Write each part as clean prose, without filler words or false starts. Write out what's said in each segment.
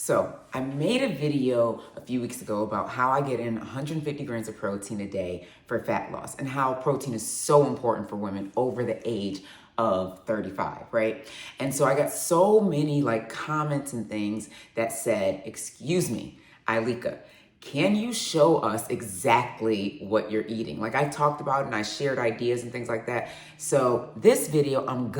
So I made a video a few weeks ago about how I get in 150 grams of protein a day for fat loss and how protein is so important for women over the age of 35, right? And so I got so many comments and things that said, excuse me, Ileka, can you show us exactly what you're eating? Like I talked about and I shared ideas and things like that. So this video, I'm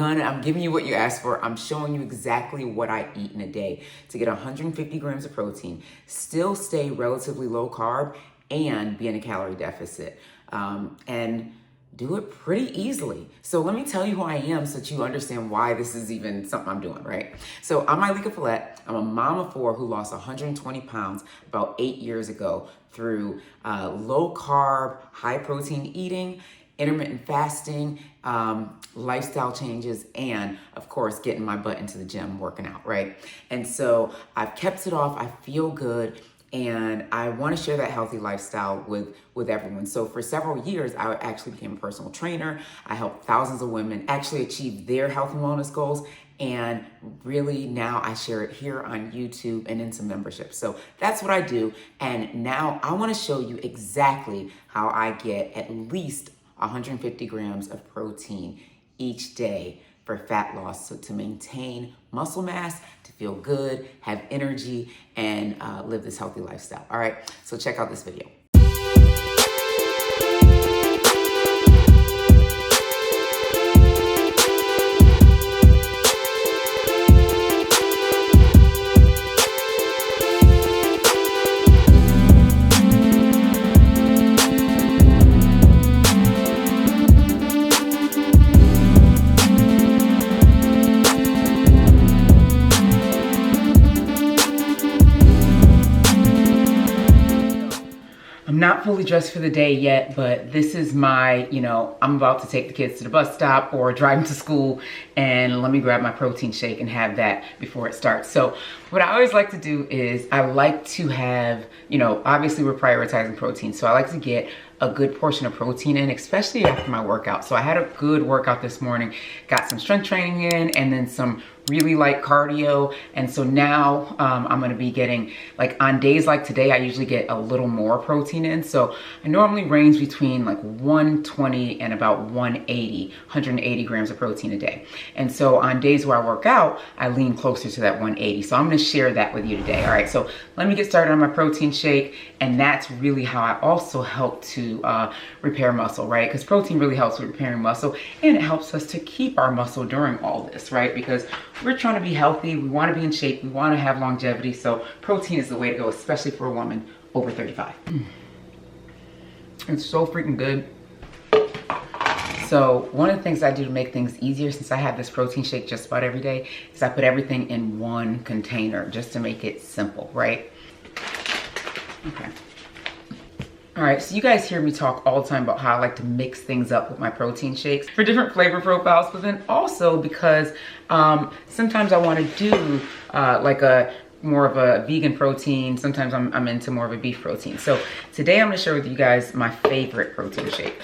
giving you what you asked for. I'm showing you exactly what I eat in a day to get 150 grams of protein, still stay relatively low carb and be in a calorie deficit. And do it pretty easily. So let me tell you who I am so that you understand why this is even something I'm doing, right? So I'm Ileka Falette. I'm a mom of 4 who lost 120 pounds about 8 years ago through low carb, high protein eating, intermittent fasting, lifestyle changes, and of course, getting my butt into the gym, working out, right? And so I've kept it off. I feel good. And I want to share that healthy lifestyle with everyone. So for several years, I actually became a personal trainer. I helped thousands of women actually achieve their health and wellness goals. And really now I share it here on YouTube and in some memberships. So that's what I do. And now I want to show you exactly how I get at least 150 grams of protein each day for fat loss, so to maintain muscle mass, to feel good, have energy, and live this healthy lifestyle. All right, so check out this video. I'm not fully dressed for the day yet, but this is my, I'm about to take the kids to the bus stop or drive them to school, and let me grab my protein shake and have that before it starts. So what I always like to do is I like to have, obviously we're prioritizing protein. So I like to get a good portion of protein in, especially after my workout. So I had a good workout this morning, got some strength training in, and then some really light cardio. And so now I'm gonna be getting, on days like today, I usually get a little more protein in. So I normally range between 120 and about 180 grams of protein a day. And so on days where I work out, I lean closer to that 180. So I'm gonna share that with you today. All right, so let me get started on my protein shake. And that's really how I also help to repair muscle, right? Because protein really helps with repairing muscle, and it helps us to keep our muscle during all this, right? Because we're trying to be healthy, we want to be in shape, we want to have longevity, so protein is the way to go, especially for a woman over 35. It's so freaking good. So one of the things I do to make things easier, since I have this protein shake just about every day, is I put everything in one container just to make it simple, right? Okay. All right, so you guys hear me talk all the time about how I like to mix things up with my protein shakes for different flavor profiles, but then also because sometimes I want to do more of a vegan protein. Sometimes I'm into more of a beef protein. So today I'm gonna share with you guys my favorite protein shake.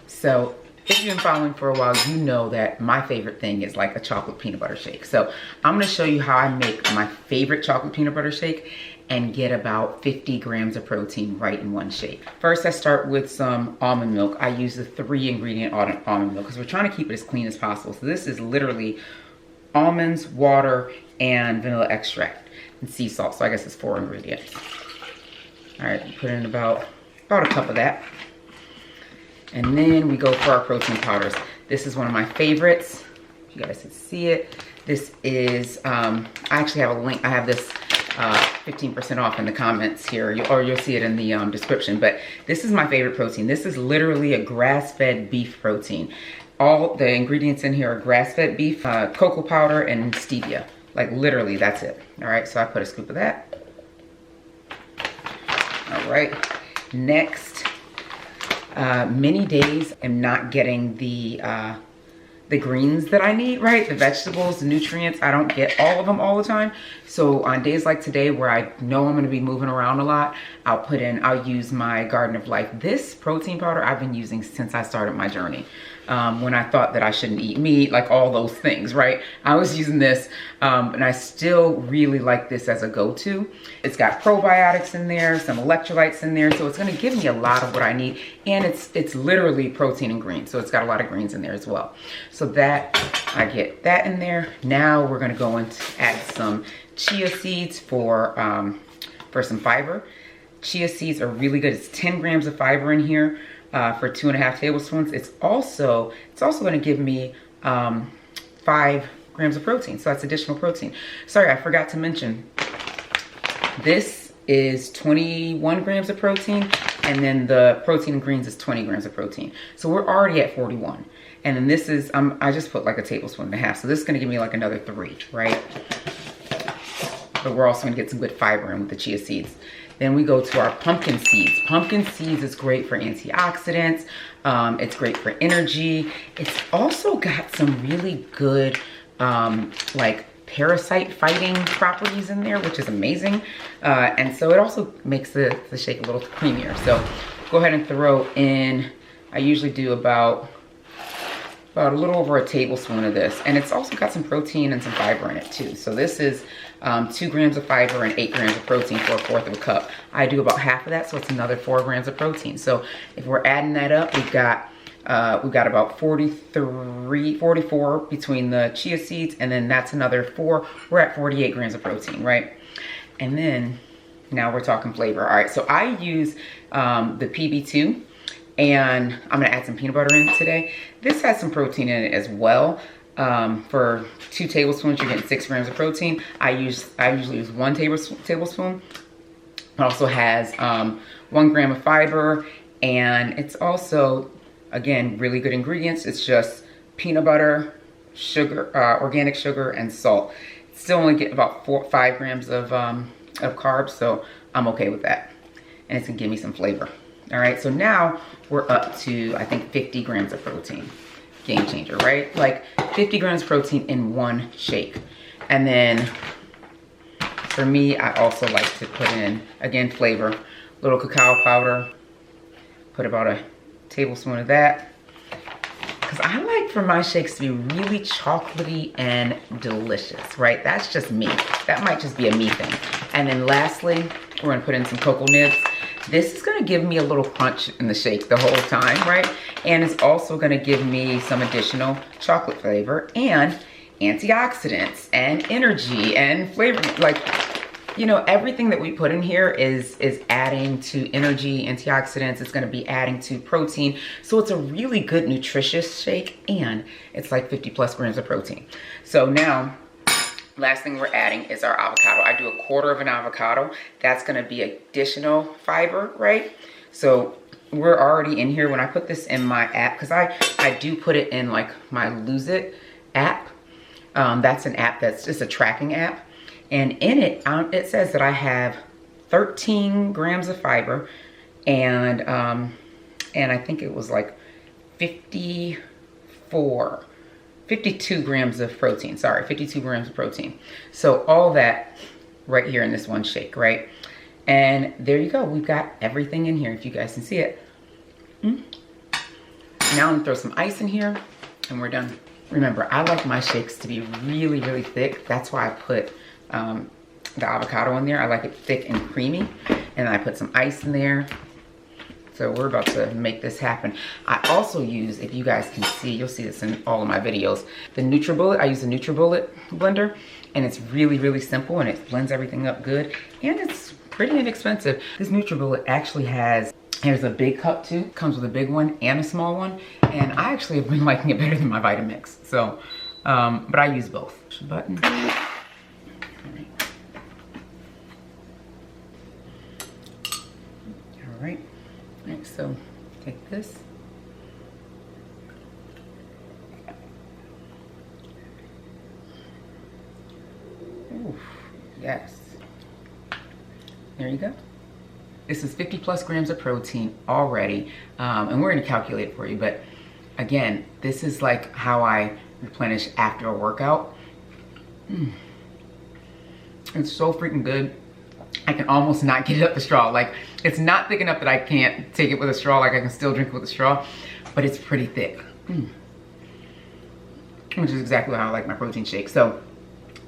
So if you've been following for a while, you know that my favorite thing is like a chocolate peanut butter shake. So I'm gonna show you how I make my favorite chocolate peanut butter shake and get about 50 grams of protein right in one shake. First, I start with some almond milk. I use the 3-ingredient almond milk because we're trying to keep it as clean as possible. So this is literally almonds, water, and vanilla extract and sea salt. So I guess it's 4 ingredients. All right, put in about a cup of that. And then we go for our protein powders. This is one of my favorites. If you guys can see it. This is, I actually have a link. I have this 15% off in the comments here, or you'll see it in the description. But this is my favorite protein. This is literally a grass-fed beef protein. All the ingredients in here are grass-fed beef, cocoa powder, and stevia. Literally, that's it. All right, so I put a scoop of that. All right, next, many days I'm not getting the greens that I need, right? The vegetables, the nutrients, I don't get all of them all the time. So on days like today where I know I'm gonna be moving around a lot, I'll use my Garden of Life. This protein powder I've been using since I started my journey. when I thought that I shouldn't eat meat, like all those things, right? I was using this, and I still really like this as a go-to. It's got probiotics in there, some electrolytes in there, so it's gonna give me a lot of what I need, and it's literally protein and greens, so it's got a lot of greens in there as well. So that, I get that in there. Now we're gonna go and add some chia seeds for some fiber. Chia seeds are really good. It's 10 grams of fiber in here for 2.5 tablespoons. It's also going to give me 5 grams of protein. So that's additional protein. Sorry, I forgot to mention, this is 21 grams of protein, and then the protein in greens is 20 grams of protein. So we're already at 41. And then this is, I just put like a tablespoon and a half. So this is going to give me like another 3, right? But we're also going to get some good fiber in with the chia seeds. Then we go to our pumpkin seeds. Pumpkin seeds is great for antioxidants. It's great for energy. It's also got some really good like parasite fighting properties in there, which is amazing. And so it also makes the shake a little creamier. So go ahead and throw in, I usually do about a little over a tablespoon of this. And it's also got some protein and some fiber in it too. So this is 2 grams of fiber and 8 grams of protein for 1/4 of a cup. I do about half of that, so it's another 4 grams of protein. So if we're adding that up, we've got about 44 between the chia seeds, and then that's another 4. We're at 48 grams of protein, right? And then now we're talking flavor. All right, so I use the PB2, and I'm gonna add some peanut butter in today. This has some protein in it as well. For 2 tablespoons, you're getting 6 grams of protein. I usually use 1 tablespoon. It also has 1 gram of fiber, and it's also, again, really good ingredients. It's just peanut butter, sugar, organic sugar, and salt. Still only get about 5 grams of carbs, so I'm okay with that. And it's gonna give me some flavor. All right, so now we're up to, I think, 50 grams of protein. Game changer, right? Like 50 grams of protein in one shake. And then for me, I also like to put in, again, flavor, little cacao powder, put about a tablespoon of that. Because I like for my shakes to be really chocolatey and delicious, right? That's just me. That might just be a me thing. And then lastly, we're gonna put in some cocoa nibs. This is gonna give me a little crunch in the shake the whole time, right? And it's also gonna give me some additional chocolate flavor and antioxidants and energy and flavor. Like, you know, everything that we put in here is adding to energy, antioxidants. It's gonna be adding to protein. So it's a really good nutritious shake, and it's like 50 plus grams of protein. So now, last thing we're adding is our avocado. I do 1/4 of an avocado. That's gonna be additional fiber, right? So we're already in here. When I put this in my app, because I do put it in like my Lose It app. That's an app that's just a tracking app. And in it, it says that I have 13 grams of fiber, and I think it was like 52 grams of protein. Sorry, 52 grams of protein. So all that right here in this one shake, right? And there you go. We've got everything in here, if you guys can see it. Now I'm gonna throw some ice in here, and we're done. Remember, I like my shakes to be really, really thick. That's why I put the avocado in there. I like it thick and creamy. And I put some ice in there. So we're about to make this happen. I also use, if you guys can see, you'll see this in all of my videos, the NutriBullet. I use the NutriBullet blender, and it's really, really simple, and it blends everything up good, and it's pretty inexpensive. This NutriBullet actually has, here's a big cup too. Comes with a big one and a small one, and I actually have been liking it better than my Vitamix. So, but I use both. Push the button. All right. All right, so take this. Ooh, yes. There you go. This is 50 plus grams of protein already, and we're gonna calculate it for you, but again, this is like how I replenish after a workout. It's so freaking good. I can almost not get it up the straw. Like, it's not thick enough that I can't take it with a straw, like I can still drink it with a straw, but it's pretty thick. Which is exactly how I like my protein shake. So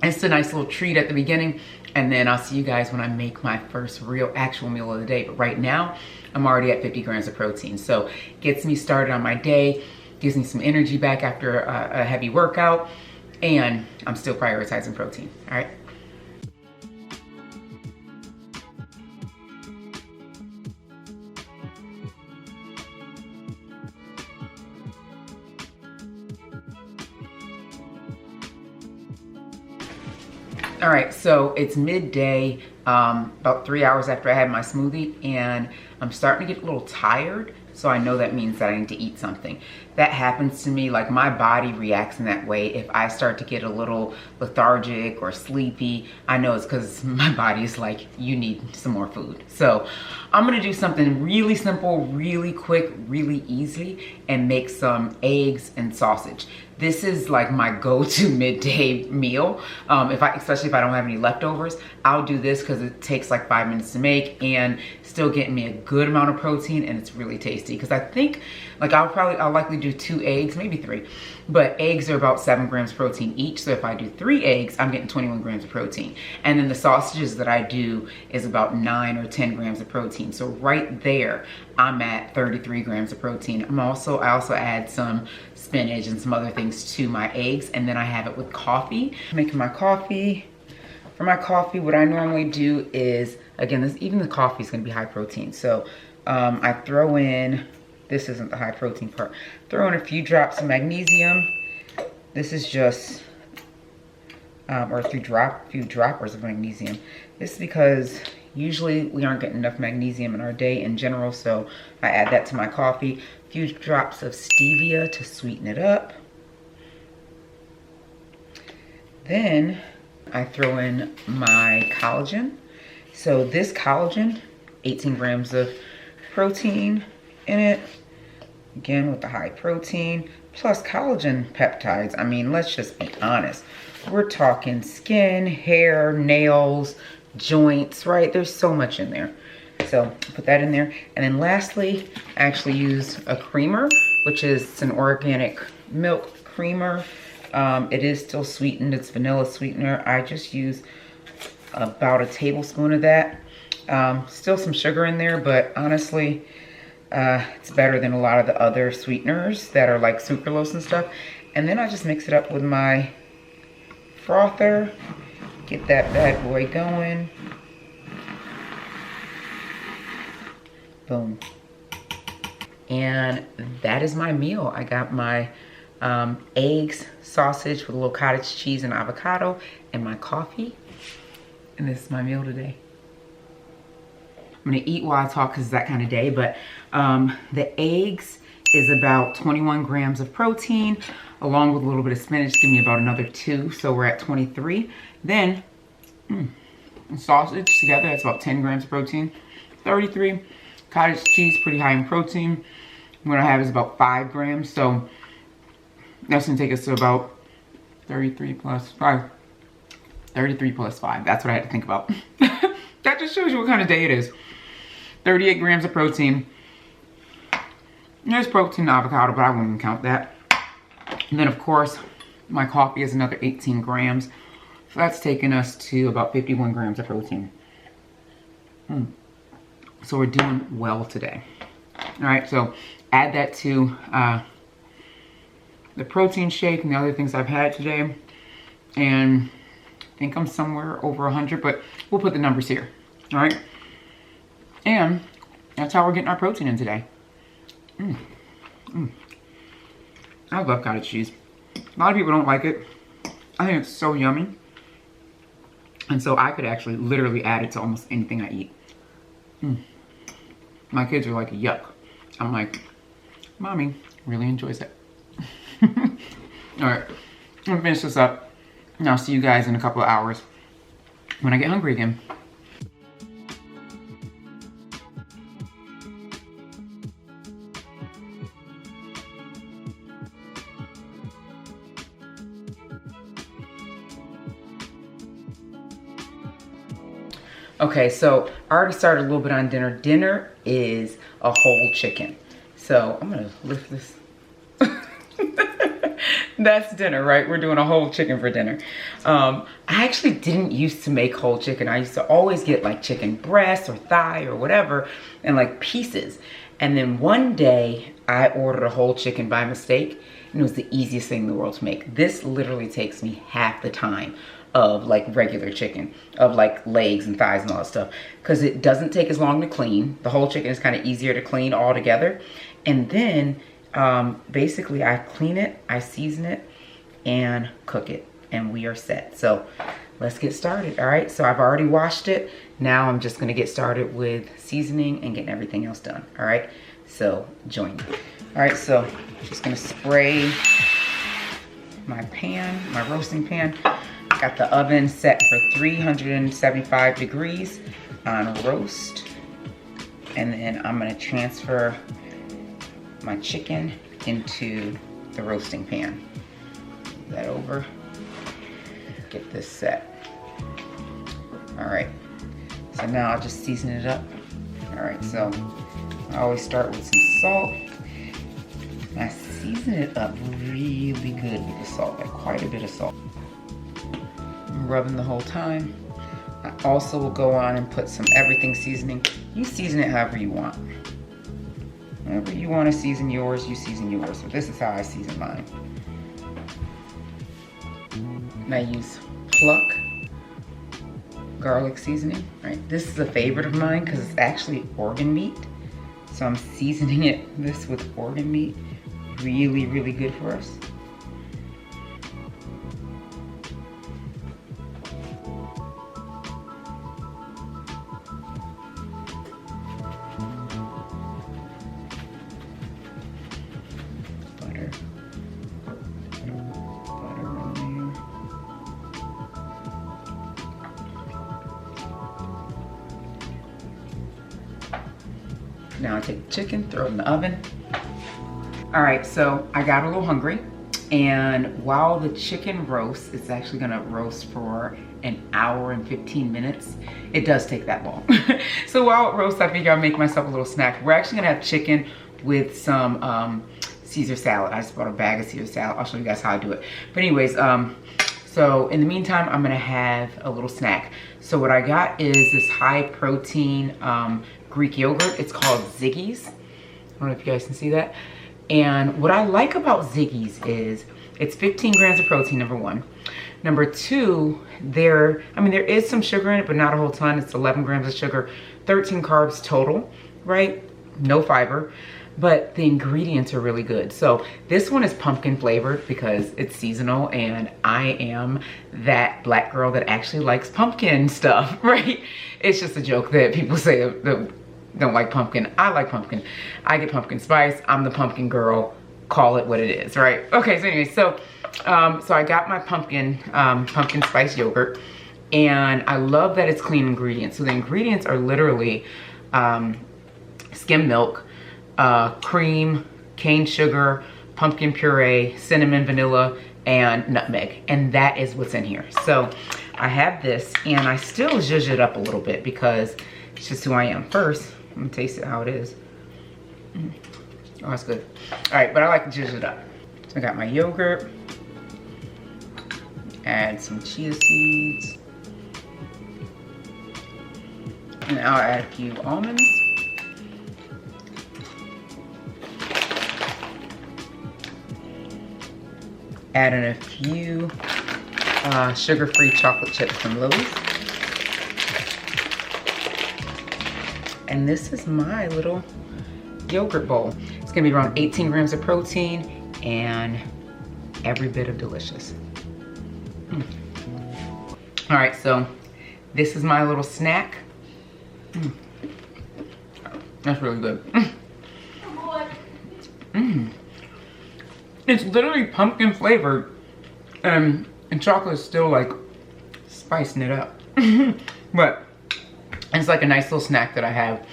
it's a nice little treat at the beginning, and then I'll see you guys when I make my first real actual meal of the day. But right now, I'm already at 50 grams of protein. So gets me started on my day, gives me some energy back after a heavy workout, and I'm still prioritizing protein, all right? All right, so it's midday, about 3 hours after I had my smoothie, and I'm starting to get a little tired. So I know that means that I need to eat something. That happens to me, like my body reacts in that way. If I start to get a little lethargic or sleepy, I know it's because my body is like, you need some more food. So I'm gonna do something really simple, really quick, really easy, and make some eggs and sausage. This is like my go-to midday meal. Especially if I don't have any leftovers, I'll do this because it takes like 5 minutes to make and still getting me a good amount of protein, and it's really tasty. Because I think like I'll likely do 2 eggs, maybe 3, but eggs are about 7 grams protein each. So if I do 3 eggs, I'm getting 21 grams of protein. And then the sausages that I do is about 9 or 10 grams of protein. So right there, I'm at 33 grams of protein. I also add some spinach and some other things to my eggs, and then I have it with coffee. Making my coffee. For my coffee, what I normally do is, again, even the coffee is gonna be high protein. So I throw in, this isn't the high protein part, throw in a few drops of magnesium. This is just, or a few droppers of magnesium. This is because usually we aren't getting enough magnesium in our day in general, so I add that to my coffee. A few drops of stevia to sweeten it up. Then I throw in my collagen. So this collagen, 18 grams of protein in it. Again, with the high protein, plus collagen peptides. I mean, let's just be honest. We're talking skin, hair, nails, joints, right? There's so much in there. So put that in there. And then lastly, I actually use a creamer, which is an organic milk creamer. It is still sweetened. It's vanilla sweetener. I just use about a tablespoon of that. Still some sugar in there, but honestly, it's better than a lot of the other sweeteners that are like sucralose and stuff. And then I just mix it up with my frother, get that bad boy going. Boom. And that is my meal. I got my eggs, sausage with a little cottage cheese and avocado, and my coffee. And this is my meal today. I'm gonna eat while I talk because it's that kind of day, but the eggs is about 21 grams of protein, along with a little bit of spinach, give me about another 2, so we're at 23. Then, sausage together, that's about 10 grams of protein, 33. Cottage cheese, pretty high in protein. What I have is about 5 grams, so that's gonna take us to about 33 plus 5. 33 plus 5, that's what I had to think about. That just shows you what kind of day it is. 38 grams of protein. There's protein in avocado, but I wouldn't even count that. And then of course, my coffee is another 18 grams. So that's taking us to about 51 grams of protein. So we're doing well today. All right, so add that to the protein shake and the other things I've had today. And I think I'm somewhere over 100, but we'll put the numbers here, all right? And that's how we're getting our protein in today. I love cottage cheese. A lot of people don't like it. I think it's so yummy. And so I could actually literally add it to almost anything I eat. My kids are like, yuck. I'm like, mommy really enjoys it. All right, I'm gonna finish this up. And I'll see you guys in a couple of hours when I get hungry again. Okay, so I already started a little bit on dinner. Dinner is a whole chicken. So I'm gonna lift this. That's dinner, right? We're doing a whole chicken for dinner. I actually didn't used to make whole chicken. I used to always get like chicken breast or thigh or whatever and like pieces. And then one day I ordered a whole chicken by mistake, and it was the easiest thing in the world to make. This literally takes me half the time of like regular chicken, of like legs and thighs and all that stuff, because it doesn't take as long to clean. The whole chicken is kind of easier to clean all together. And then basically I clean it, I season it, and cook it, and we are set. So let's get started. All right, so I've already washed it. Now I'm just gonna get started with seasoning and getting everything else done. All right, so join me. All right, so I'm just gonna spray my pan, my roasting pan. Got the oven set for 375 degrees on roast. And then I'm gonna transfer my chicken into the roasting pan. Move that over, get this set. All right, so now I'll just season it up. All right, so I always start with some salt. And I season it up really good with the salt, like quite a bit of salt. I'm rubbing the whole time. I also will go on and put some everything seasoning. You season it however you want. Whenever you want to season yours, you season yours. So this is how I season mine. And I use pluck garlic seasoning, right? This is a favorite of mine because it's actually organ meat. So I'm seasoning this with organ meat. Really, really good for us. Butter in there. Now I take the chicken, throw it in the oven. All right, so I got a little hungry, and while the chicken roasts, it's actually gonna roast for an hour and 15 minutes. It does take that long. So while it roasts, I figure I'll make myself a little snack. We're actually gonna have chicken with some Caesar salad. I just bought a bag of Caesar salad. I'll show you guys how I do it. But anyways, so in the meantime, I'm gonna have a little snack. So what I got is this high protein Greek yogurt. It's called Ziggy's. I don't know if you guys can see that. And what I like about Ziggy's is it's 15 grams of protein, number one. Number two, there is some sugar in it, but not a whole ton. It's 11 grams of sugar, 13 carbs total, right? No fiber, but the ingredients are really good. So this one is pumpkin flavored because it's seasonal, and I am that black girl that actually likes pumpkin stuff, right? It's just a joke that people say that don't like pumpkin. I like pumpkin. I get pumpkin spice. I'm the pumpkin girl. Call it what it is, right? Okay, so anyway, so I got my pumpkin spice yogurt, and I love that it's clean ingredients. So the ingredients are literally skim milk, cream, cane sugar, pumpkin puree, cinnamon, vanilla, and nutmeg. And that is what's in here. So I have this, and I still zhuzh it up a little bit because it's just who I am. First, I'm gonna taste it how it is. Oh, that's good. All right, but I like to zhuzh it up. So I got my yogurt. Add some chia seeds. And I'll add a few almonds. Add in a few sugar-free chocolate chips from Lily's. And this is my little yogurt bowl. It's gonna be around 18 grams of protein and every bit of delicious. All right, so this is my little snack. That's really good. It's literally pumpkin flavored, and chocolate is still like spicing it up. But it's like a nice little snack that I have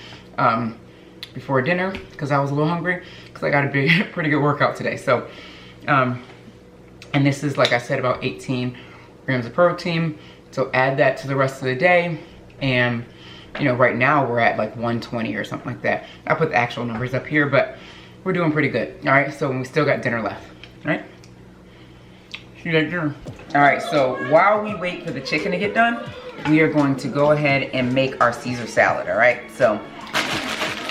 before dinner because I was a little hungry because I got a pretty good workout today. So, and this is, like I said, about 18 grams of protein. So add that to the rest of the day. And, you know, right now we're at like 120 or something like that. I put the actual numbers up here, but we're doing pretty good. All right, so we still got dinner left, all right? You got dinner. All right, so while we wait for the chicken to get done, we are going to go ahead and make our Caesar salad, all right? So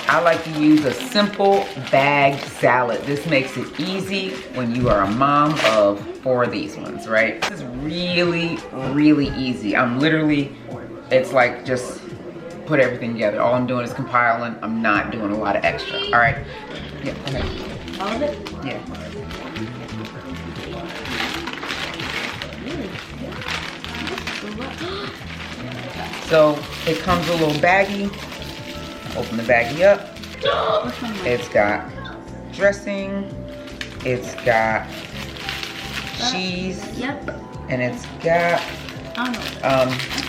I like to use a simple bagged salad. This makes it easy when you are a mom of 4 of these ones, right? This is really, really easy. I'm literally, it's like just put everything together. All I'm doing is compiling. I'm not doing a lot of extra, all right? Yeah, okay. All of it? Yeah. So it comes a little baggie. Open the baggie up. It's got dressing. It's got cheese. Yep. And it's got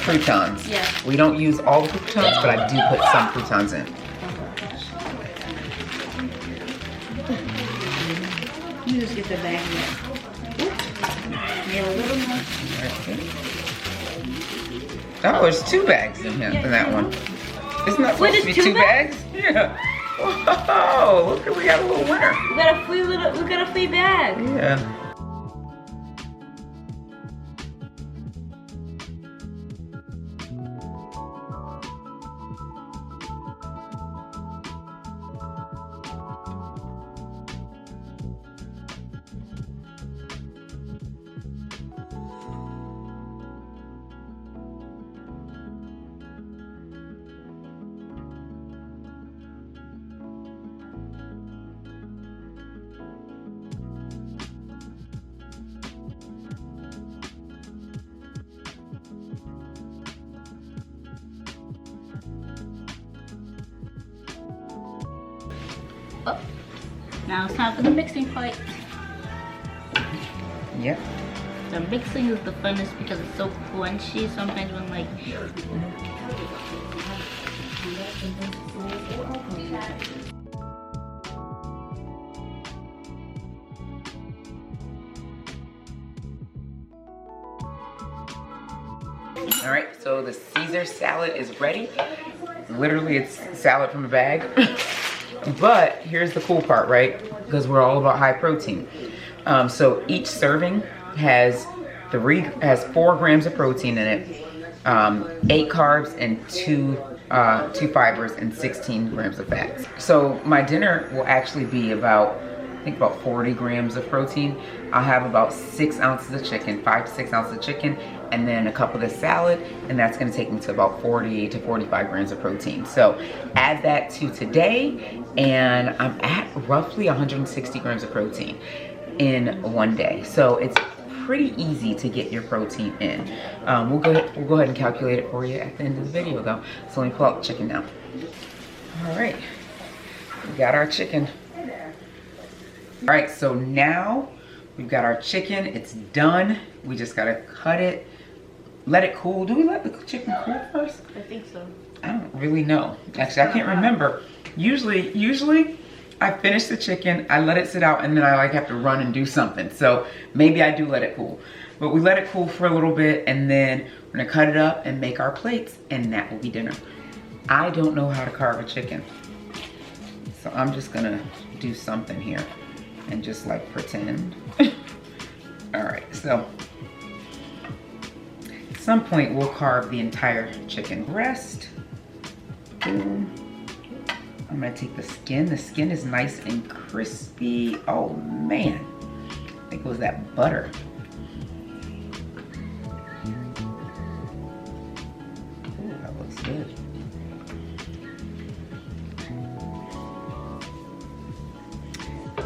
croutons. Yeah. We don't use all the croutons, but I do put some croutons in. You just get the baggie. Yeah, a little more. Oh, there's 2 bags in here in that one. Isn't that supposed to be 2 bags? Yeah. Whoa, look, we got a little winner. We got a free bag. Yeah. Oh, now it's time for the mixing part. Yep. The mixing is the funnest because it's so crunchy. Sometimes when like all right, so the Caesar salad is ready. Literally, it's salad from a bag. But here's the cool part, right? Because we're all about high protein. So each serving has 4 grams of protein in it, 8 carbs and 2 fibers and 16 grams of fats. So my dinner will actually be about, I think about 40 grams of protein. I'll have about 6 ounces of chicken, 5 to 6 ounces of chicken, and then a cup of the salad, and that's gonna take me to about 40 to 45 grams of protein. So add that to today, and I'm at roughly 160 grams of protein in one day. So it's pretty easy to get your protein in. We'll go ahead and calculate it for you at the end of the video though. So let me pull out the chicken now. All right, we got our chicken. All right, so now we've got our chicken. It's done. We just gotta cut it, let it cool. Do we let the chicken cool first? I think so. I don't really know. Actually, I can't remember. Usually I finish the chicken, I let it sit out, and then I like have to run and do something. So maybe I do let it cool. But we let it cool for a little bit, and then we're gonna cut it up and make our plates, and that will be dinner. I don't know how to carve a chicken, so I'm just gonna do something here and just like pretend. All right, so at some point we'll carve the entire chicken breast. Boom. I'm gonna take the skin. The skin is nice and crispy. Oh man, I think it was that butter. Ooh, that looks good.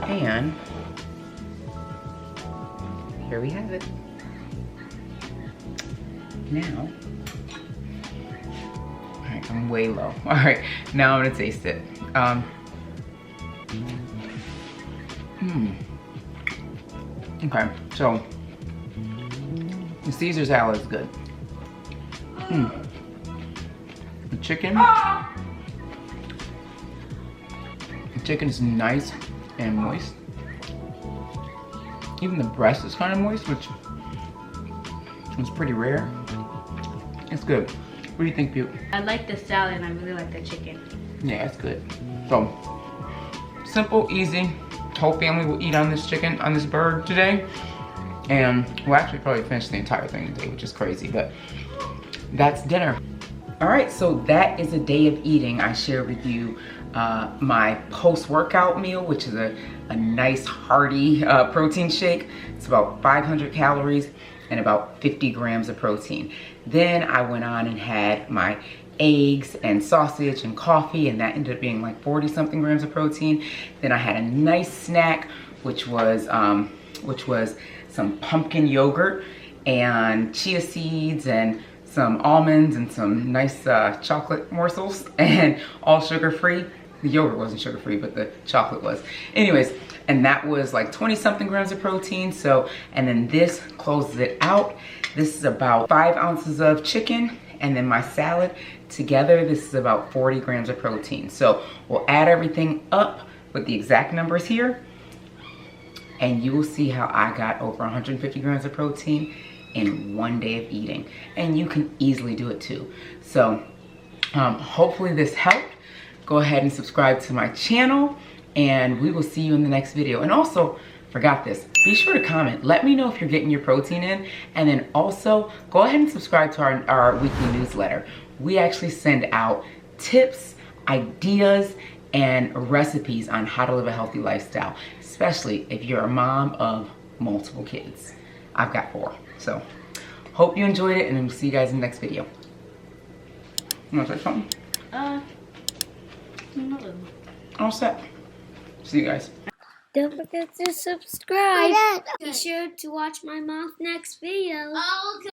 And here we have it. Now, all right, I'm way low. All right, now I'm gonna taste it. Okay, so the Caesar salad is good. The chicken is nice and moist. Even the breast is kind of moist, which is pretty rare. It's good. What do you think, Butte? I like the salad and I really like the chicken. Yeah, it's good. So, simple, easy. Whole family will eat on this chicken, on this bird today. And we'll actually probably finish the entire thing today, which is crazy, but that's dinner. All right, so that is a day of eating. I shared with you my post-workout meal, which is a nice hearty protein shake. It's about 500 calories and about 50 grams of protein. Then I went on and had my eggs and sausage and coffee, and that ended up being like 40 something grams of protein. Then I had a nice snack, which was some pumpkin yogurt and chia seeds and some almonds and some nice chocolate morsels, and all sugar-free. The yogurt wasn't sugar-free, but the chocolate was. Anyways, and that was like 20 something grams of protein. So, and then this closes it out. This is about 5 ounces of chicken, and then my salad together, this is about 40 grams of protein. So we'll add everything up with the exact numbers here, and you will see how I got over 150 grams of protein in one day of eating. And you can easily do it too. So hopefully this helped. Go ahead and subscribe to my channel, and we will see you in the next video. And also, forgot this, be sure to comment. Let me know if you're getting your protein in, and then also go ahead and subscribe to our weekly newsletter. We actually send out tips, ideas, and recipes on how to live a healthy lifestyle, especially if you're a mom of multiple kids. I've got 4. So hope you enjoyed it, and we'll see you guys in the next video. You want to say something? No. All set. See you guys. Don't forget to subscribe. Be sure to watch my mom's next video. Okay.